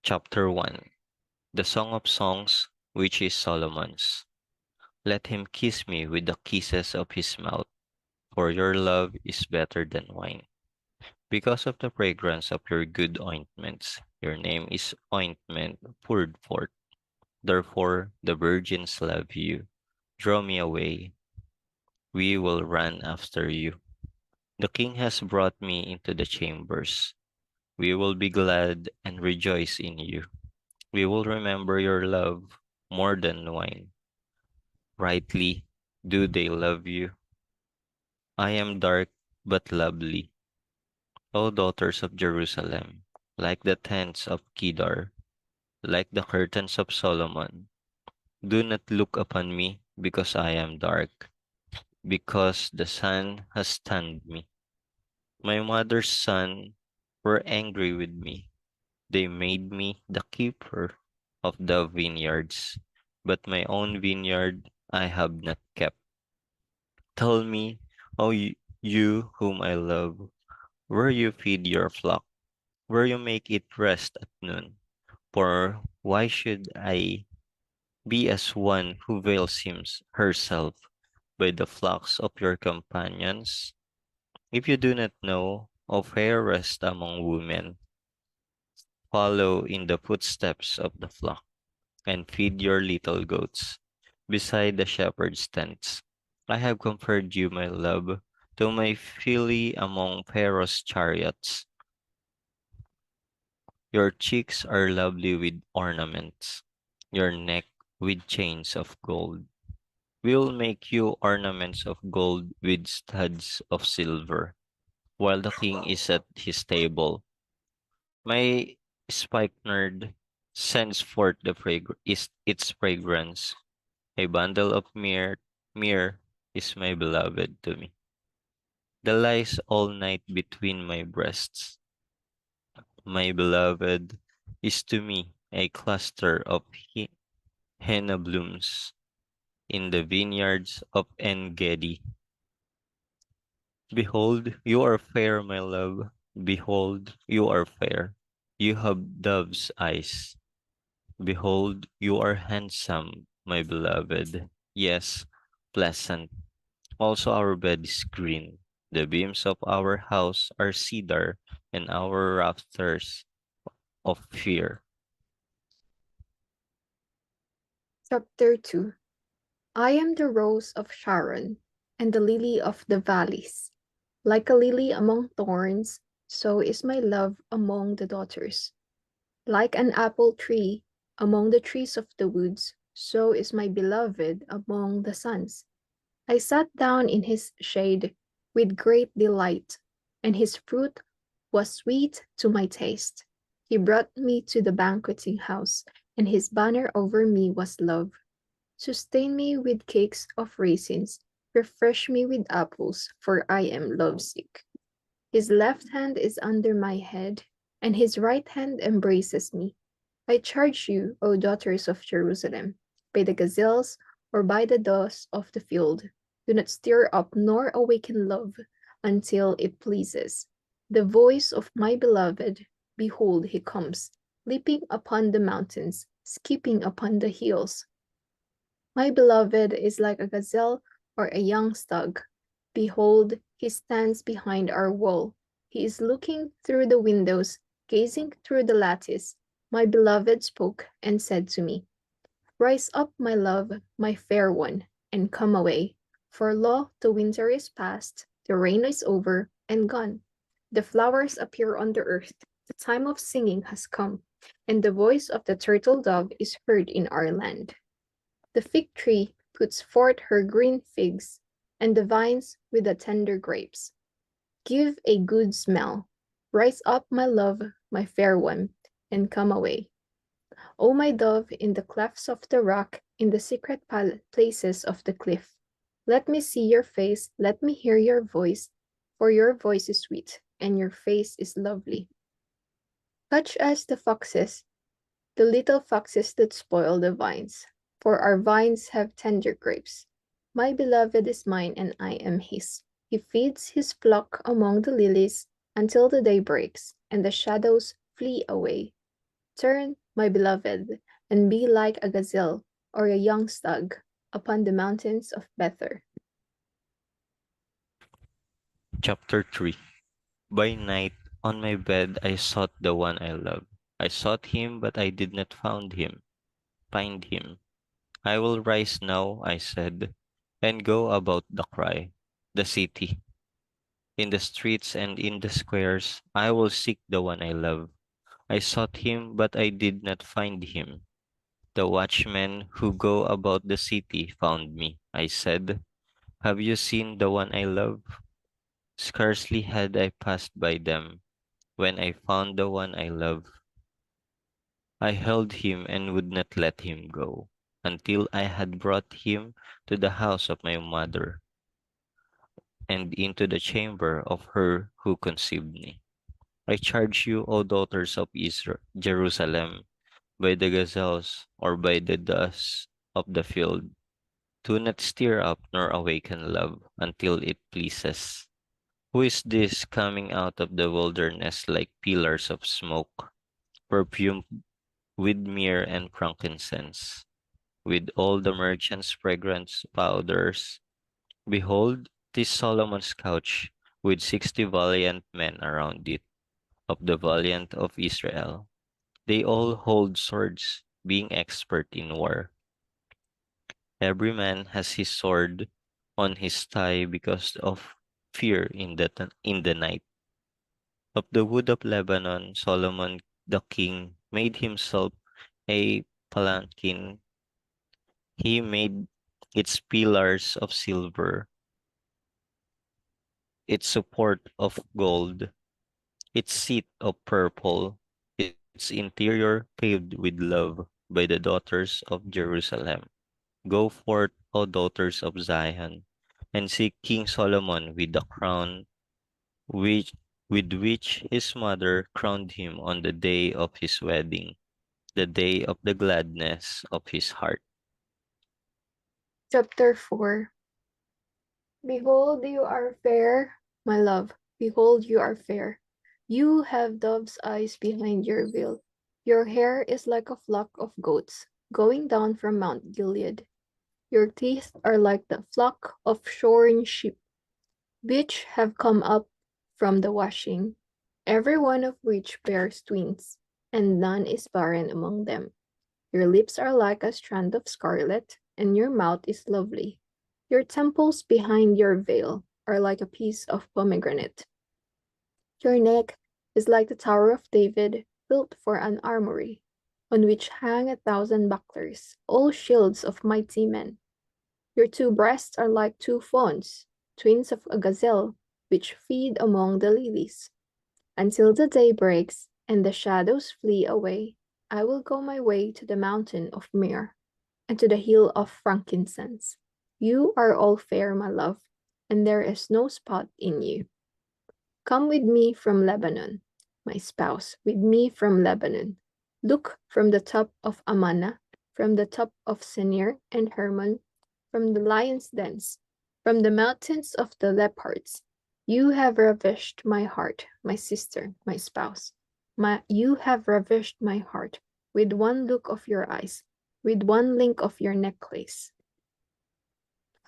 Chapter 1. The Song of Songs, which is Solomon's. Let him kiss me with the kisses of his mouth, for your love is better than wine. Because of the fragrance of your good ointments, your name is ointment poured forth. Therefore, the virgins love you. Draw me away, we will run after you. The king has brought me into the chambers. We will be glad and rejoice in you. We will remember your love more than wine. Rightly do they love you. I am dark but lovely, O daughters of Jerusalem, like the tents of Kedar, like the curtains of Solomon. Do not look upon me because I am dark, because the sun has tanned me. My mother's sons were angry with me. They made me the keeper of the vineyards, but my own vineyard I have not kept. Tell me, you whom I love, where you feed your flock, where you make it rest at noon. For why should I be as one who veils herself by the flocks of your companions? If you do not know of fair rest among women, follow in the footsteps of the flock, and feed your little goats beside the shepherd's tents. I have compared you, my love, to my filly among Pharaoh's chariots. Your cheeks are lovely with ornaments, your neck with chains of gold. We will make you ornaments of gold with studs of silver, while the king is at his table. My spikenard sends forth its fragrance. A bundle of myrrh is my beloved to me. The lies all night between my breasts. My beloved is to me a cluster of henna blooms in the vineyards of En-gedi. Behold, you are fair, my love. Behold, you are fair. You have dove's eyes. Behold, you are handsome, my beloved. Yes, pleasant. Also, our bed is green. The beams of our house are cedar, and our rafters of fir. Chapter 2. I am the rose of Sharon and the lily of the valleys. Like a lily among thorns, so is my love among the daughters. Like an apple tree among the trees of the woods, so is my beloved among the sons. I sat down in his shade with great delight, and his fruit was sweet to my taste. He brought me to the banqueting house, and his banner over me was love. Sustain me with cakes of raisins, refresh me with apples, for I am lovesick. His left hand is under my head, and his right hand embraces me. I charge you, O daughters of Jerusalem, by the gazelles or by the doves of the field, do not stir up nor awaken love until it pleases. The voice of my beloved, behold, he comes, leaping upon the mountains, skipping upon the hills. My beloved is like a gazelle or a young stag. Behold, he stands behind our wall. He is looking through the windows, gazing through the lattice. My beloved spoke and said to me, rise up, my love, my fair one, and come away. For lo, the winter is past, the rain is over and gone. The flowers appear on the earth. The time of singing has come, and the voice of the turtle dove is heard in our land. The fig tree puts forth her green figs, and the vines with the tender grapes. Give a good smell. Rise up, my love, my fair one, and come away. O my dove, in the clefts of the rock, in the secret places of the cliff. Let me see your face, let me hear your voice, for your voice is sweet, and your face is lovely. Such as the little foxes that spoil the vines, for our vines have tender grapes. My beloved is mine, and I am his. He feeds his flock among the lilies until the day breaks, and the shadows flee away. Turn, my beloved, and be like a gazelle or a young stag upon the mountains of Bether. Chapter 3. By night, on my bed, I sought the one I love. I sought him, but I did not find him. I will rise now, I said, and go about the city. In the streets and in the squares, I will seek the one I love. I sought him, but I did not find him. The watchmen who go about the city found me. I said, have you seen the one I love? Scarcely had I passed by them when I found the one I love. I held him and would not let him go until I had brought him to the house of my mother and into the chamber of her who conceived me. I charge you, O daughters of Israel, Jerusalem, by the gazelles or by the dust of the field, do not stir up nor awaken love until it pleases. Who is this coming out of the wilderness like pillars of smoke, perfumed with myrrh and frankincense, with all the merchants' fragrant powders? Behold, 'tis Solomon's couch, with 60 valiant men around it, of the valiant of Israel. They all hold swords, being expert in war. Every man has his sword on his thigh because of fear in the night. Of the wood of Lebanon, Solomon the king made himself a palanquin. He made its pillars of silver, its support of gold, its seat of purple, its interior paved with love by the daughters of Jerusalem. Go forth, O daughters of Zion, and see King Solomon with the crown which, with which his mother crowned him on the day of his wedding, the day of the gladness of his heart. Chapter 4. Behold, you are fair, my love. Behold, you are fair. You have dove's eyes behind your veil. Your hair is like a flock of goats going down from Mount Gilead. Your teeth are like the flock of shorn sheep, which have come up from the washing, every one of which bears twins, and none is barren among them. Your lips are like a strand of scarlet, and your mouth is lovely. Your temples behind your veil are like a piece of pomegranate. Your neck is like the Tower of David, built for an armory, on which hang 1,000 bucklers, all shields of mighty men. Your two breasts are like two fawns, twins of a gazelle, which feed among the lilies. Until the day breaks and the shadows flee away, I will go my way to the mountain of myrrh and to the hill of frankincense. You are all fair, my love, and there is no spot in you. Come with me from Lebanon, my spouse, with me from Lebanon. Look from the top of Amana, from the top of Senir and Hermon, from the lion's dens, from the mountains of the leopards. You have ravished my heart, my sister, my spouse. You have ravished my heart with one look of your eyes, with one link of your necklace.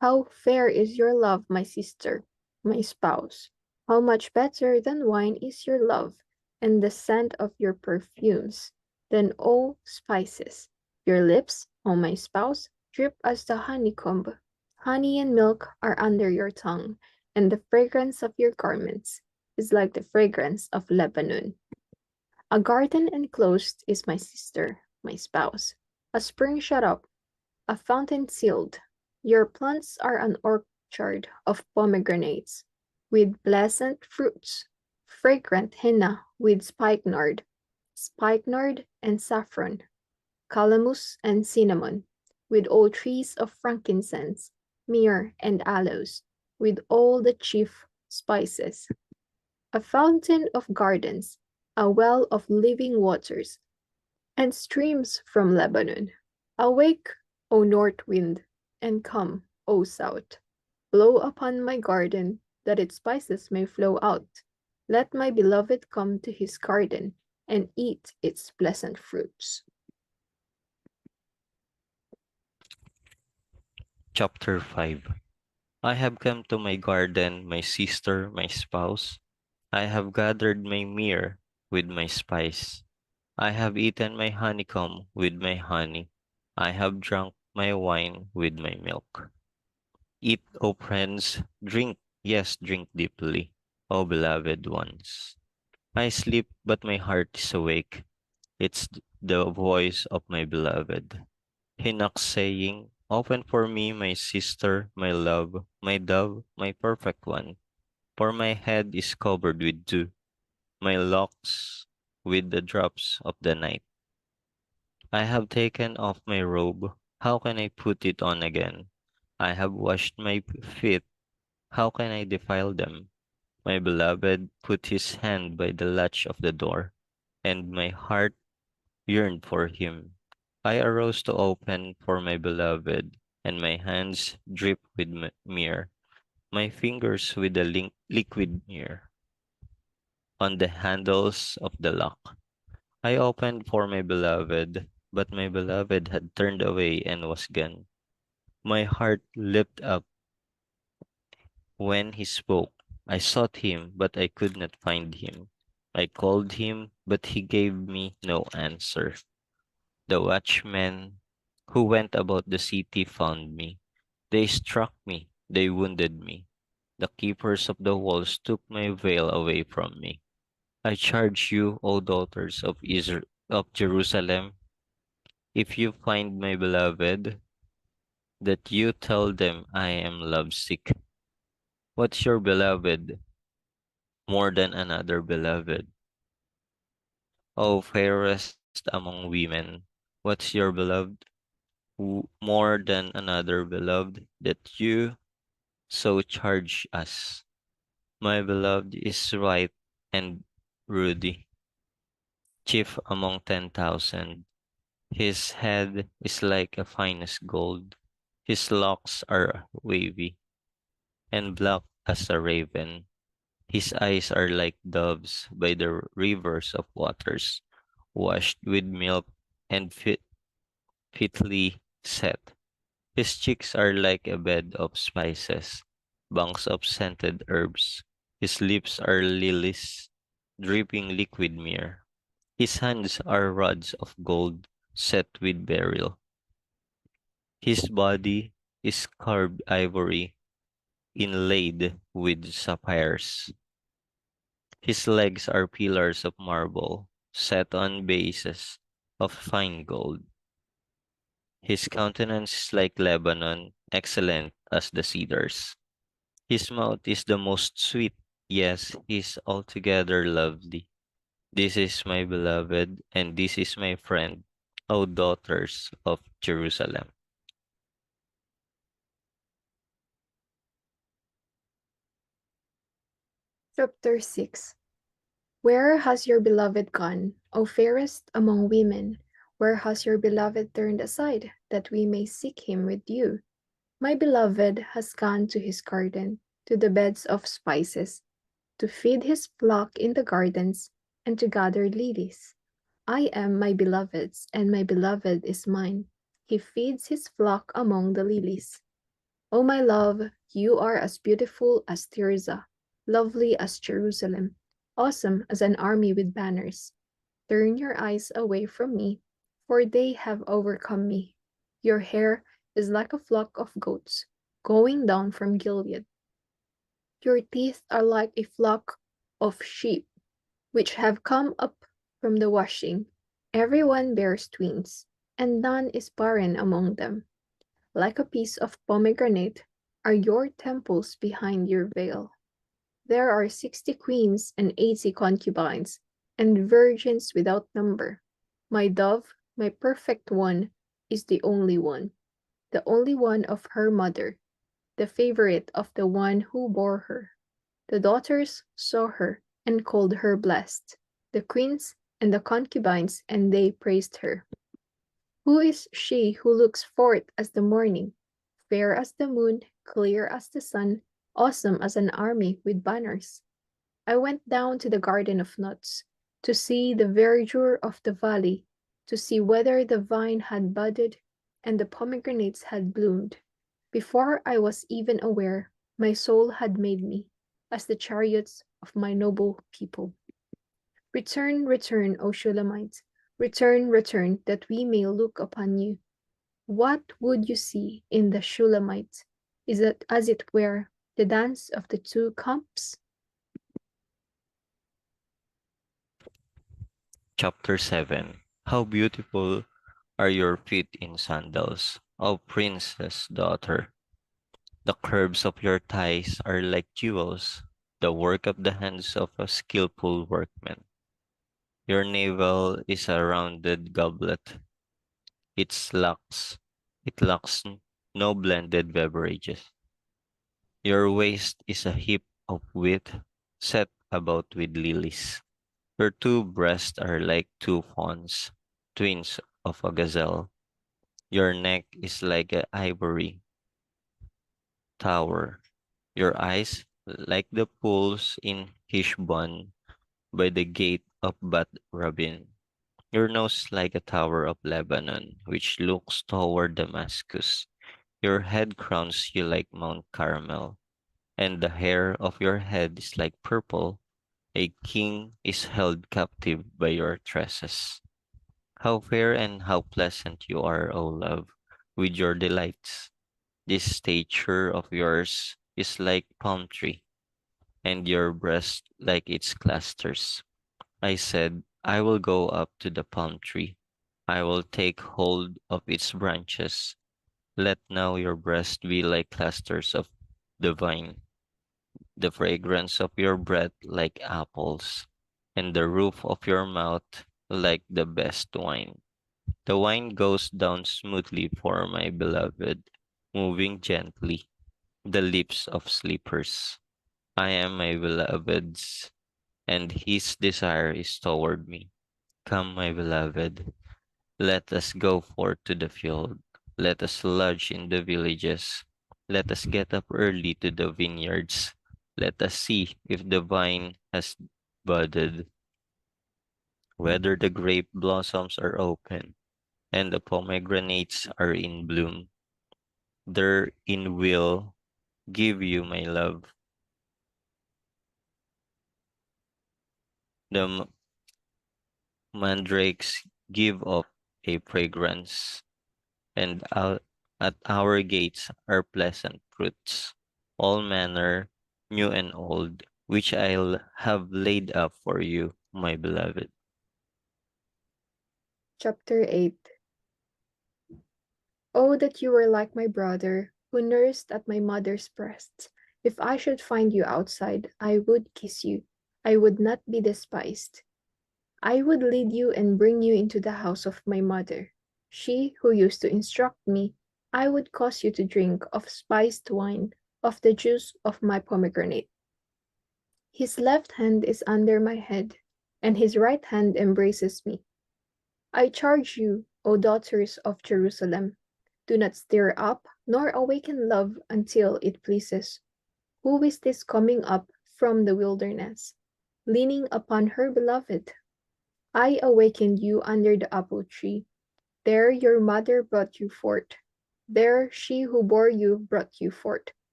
How fair is your love, my sister, my spouse. How much better than wine is your love, and the scent of your perfumes, than all spices. Your lips, O my spouse, drip as the honeycomb. Honey and milk are under your tongue, and the fragrance of your garments is like the fragrance of Lebanon. A garden enclosed is my sister, my spouse, a spring shut up, a fountain sealed. Your plants are an orchard of pomegranates, with pleasant fruits, fragrant henna with spikenard and saffron, calamus and cinnamon, with all trees of frankincense, myrrh and aloes, with all the chief spices. A fountain of gardens, a well of living waters, and streams from Lebanon. Awake, O north wind, and come, O south. Blow upon my garden, that its spices may flow out. Let my beloved come to his garden, and eat its pleasant fruits. Chapter 5. I have come to my garden, my sister, my spouse. I have gathered my myrrh with my spice. I have eaten my honeycomb with my honey. I have drunk my wine with my milk. Eat, O friends, drink, yes, drink deeply, O beloved ones. I sleep, but my heart is awake. It's the voice of my beloved. He knocks, saying, open for me, my sister, my love, my dove, my perfect one. For my head is covered with dew, my locks with the drops of the night. I have taken off my robe. How can I put it on again? I have washed my feet. How can I defile them? My beloved put his hand by the latch of the door, and my heart yearned for him. I arose to open for my beloved, and my hands dripped with myrrh, my fingers with the liquid myrrh on the handles of the lock. I opened for my beloved, but my beloved had turned away and was gone. My heart leapt up when he spoke. I sought him, but I could not find him. I called him, but he gave me no answer. The watchmen who went about the city found me. They struck me, they wounded me. The keepers of the walls took my veil away from me. I charge you, O daughters of Israel, of Jerusalem, if you find my beloved, that you tell them I am lovesick. What's your beloved more than another beloved? O fairest among women, what's your beloved more than another beloved, that you so charge us? My beloved is right and ruddy, chief among 10,000. His head is like a finest gold. His locks are wavy and black as a raven. His eyes are like doves by the rivers of waters, washed with milk and fitly set. His cheeks are like a bed of spices, banks of scented herbs. His lips are lilies, dripping liquid myrrh. His hands are rods of gold set with beryl. His body is carved ivory inlaid with sapphires. His legs are pillars of marble set on bases of fine gold. His countenance is like Lebanon, excellent as the cedars. His mouth is the most sweet, yes, he is altogether lovely. This is my beloved, and this is my friend, O daughters of Jerusalem. Chapter 6. Where has your beloved gone, O fairest among women? Where has your beloved turned aside, that we may seek him with you? My beloved has gone to his garden, to the beds of spices, to feed his flock in the gardens, and to gather lilies. I am my beloved's, and my beloved is mine. He feeds his flock among the lilies. O my love, you are as beautiful as Tirzah, lovely as Jerusalem, awesome as an army with banners. Turn your eyes away from me, for they have overcome me. Your hair is like a flock of goats going down from Gilead. Your teeth are like a flock of sheep which have come up from the washing. Every one bears twins, and none is barren among them. Like a piece of pomegranate are your temples behind your veil. There are 60 queens and 80 concubines, and virgins without number. My dove, my perfect one, is the only one of her mother, the favorite of the one who bore her. The daughters saw her and called her blessed, the queens and the concubines, and they praised her. Who is she who looks forth as the morning, fair as the moon, clear as the sun, awesome as an army with banners? I went down to the garden of nuts, to see the verdure of the valley, to see whether the vine had budded and the pomegranates had bloomed. Before I was even aware, my soul had made me, as the chariots of my noble people. Return, return, O Shulamite, return, return, that we may look upon you. What would you see in the Shulamite? Is it, as it were, the dance of the two camps? Chapter 7. How beautiful are your feet in sandals, O princess daughter. The curves of your thighs are like jewels, the work of the hands of a skillful workman. Your navel is a rounded goblet. It lacks, it lacks no blended beverages. Your waist is a heap of wheat set about with lilies. Your two breasts are like two fawns, twins of a gazelle. Your neck is like an ivory tower. Your eyes like the pools in Heshbon by the gate of Bat Rabin. Your nose like a tower of Lebanon, which looks toward Damascus. Your head crowns you like Mount Carmel, and the hair of your head is like purple. A king is held captive by your tresses. How fair and how pleasant you are, O love, with your delights. This stature of yours is like palm tree, and your breast like its clusters. I said, I will go up to the palm tree. I will take hold of its branches. Let now your breast be like clusters of the vine, the fragrance of your breath like apples, and the roof of your mouth like the best wine. The wine goes down smoothly for my beloved, moving gently, the lips of sleepers. I am my beloved's, and his desire is toward me. Come, my beloved, let us go forth to the field. Let us lodge in the villages. Let us get up early to the vineyards. Let us see if the vine has budded, whether the grape blossoms are open, and the pomegranates are in bloom. Therein will give you my love. The mandrakes give up a fragrance, and at our gates are pleasant fruits, all manner, new and old, which I'll have laid up for you, my beloved. Chapter 8. Oh, that you were like my brother, who nursed at my mother's breast. If I should find you outside, I would kiss you. I would not be despised. I would lead you and bring you into the house of my mother. She who used to instruct me, I would cause you to drink of spiced wine, of the juice of my pomegranate. His left hand is under my head, and his right hand embraces me. I charge you, O daughters of Jerusalem, do not stir up nor awaken love until it pleases. Who is this coming up from the wilderness, leaning upon her beloved? I awakened you under the apple tree. There your mother brought you forth. There she who bore you brought you forth.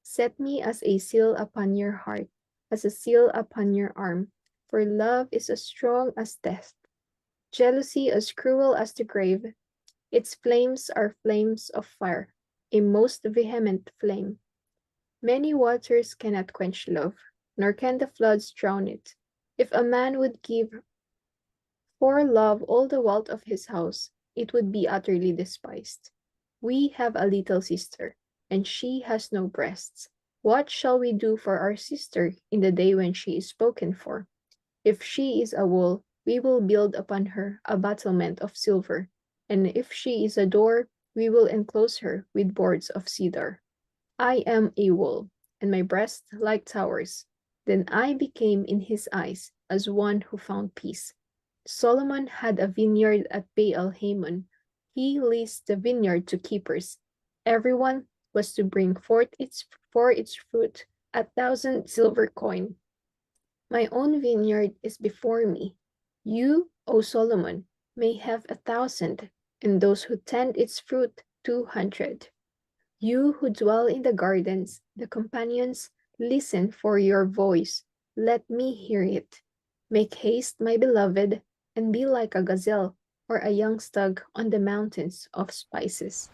Set me as a seal upon your heart, as a seal upon your arm. For love is as strong as death, jealousy as cruel as the grave. Its flames are flames of fire, a most vehement flame. Many waters cannot quench love, nor can the floods drown it. If a man would give for love all the wealth of his house, it would be utterly despised. We have a little sister, and she has no breasts. What shall we do for our sister in the day when she is spoken for? If she is a wool, we will build upon her a battlement of silver, and if she is a door, we will enclose her with boards of cedar. I am a wool, and my breasts like towers. Then I became in his eyes as one who found peace. Solomon had a vineyard at Baal Hamon. He leased the vineyard to keepers. Everyone was to bring forth for its fruit 1,000 silver coin. My own vineyard is before me. You, O Solomon, may have 1,000, and those who tend its fruit 200. You who dwell in the gardens, the companions, listen for your voice. Let me hear it. Make haste, my beloved, and be like a gazelle or a young stag on the mountains of spices.